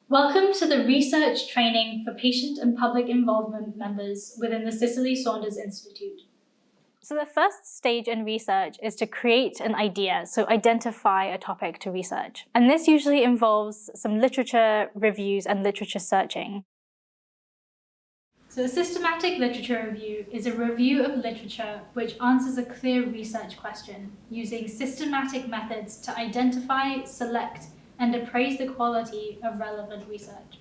Welcome to the Research Training for Patient and Public Involvement members within the Cicely Saunders Institute. So the first stage in research is to create an idea, so identify a topic to research. And this usually involves some literature reviews and literature searching. So a systematic literature review is a review of literature which answers a clear research question using systematic methods to identify, select, and appraise the quality of relevant research.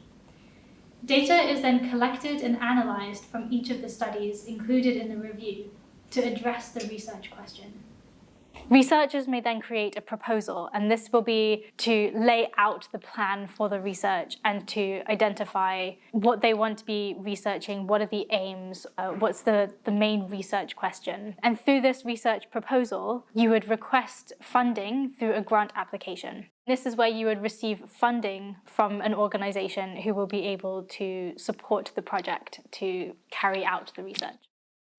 Data is then collected and analysed from each of the studies included in the review to address the research question. Researchers may then create a proposal, and this will be to lay out the plan for the research and to identify what they want to be researching, what are the aims, what's the main research question. And through this research proposal, you would request funding through a grant application. This is where you would receive funding from an organisation who will be able to support the project to carry out the research.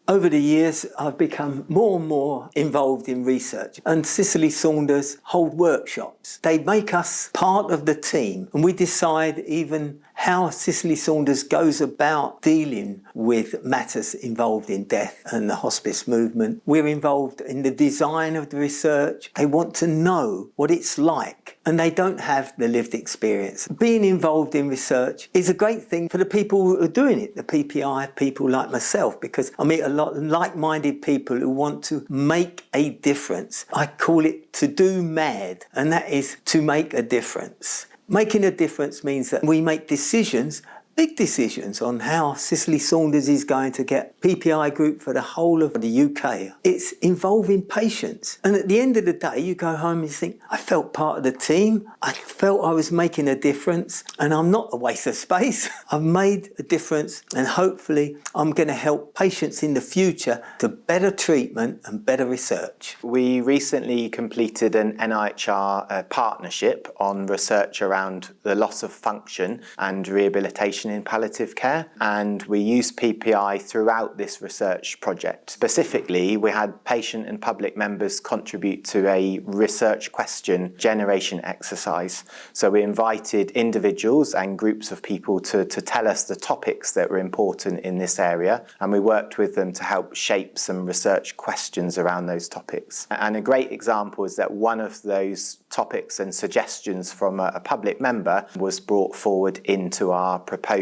Over the years, I've become more and more involved in research, and Cicely Saunders hold workshops. They make us part of the team, and we decide even how Cicely Saunders goes about dealing with matters involved in death and the hospice movement. We're involved in the design of the research. They want to know what it's like, and they don't have the lived experience. Being involved in research is a great thing for the people who are doing it, the PPI people like myself, because I meet a lot of like-minded people who want to make a difference. I call it to do mad, and that is to make a difference. Making a difference means that we make decisions, big decisions, on how Cicely Saunders is going to get PPI group for the whole of the UK. It's involving patients. And at the end of the day, you go home and you think, I felt part of the team. I felt I was making a difference, and I'm not a waste of space. I've made a difference, and hopefully I'm going to help patients in the future to better treatment and better research. We recently completed an NIHR partnership on research around the loss of function and rehabilitation in palliative care, and we used PPI throughout this research project. Specifically, we had patient and public members contribute to a research question generation exercise. So we invited individuals and groups of people to tell us the topics that were important in this area, and we worked with them to help shape some research questions around those topics. And a great example is that one of those topics and suggestions from a public member was brought forward into our proposal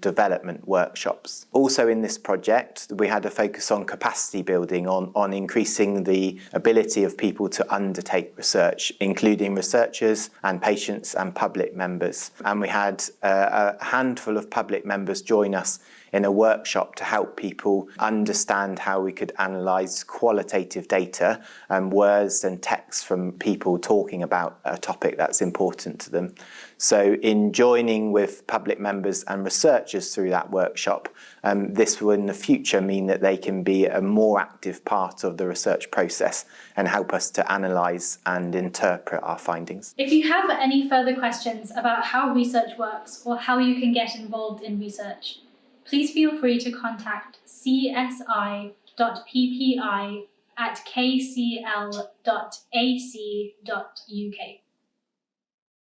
development workshops. Also in this project, we had a focus on capacity building, on increasing the ability of people to undertake research, including researchers and patients and public members. And we had a handful of public members join us in a workshop to help people understand how we could analyse qualitative data and words and text from people talking about a topic that's important to them. So in joining with public members and researchers through that workshop, this will in the future mean that they can be a more active part of the research process and help us to analyse and interpret our findings. If you have any further questions about how research works or how you can get involved in research, please feel free to contact csi.ppi@kcl.ac.uk.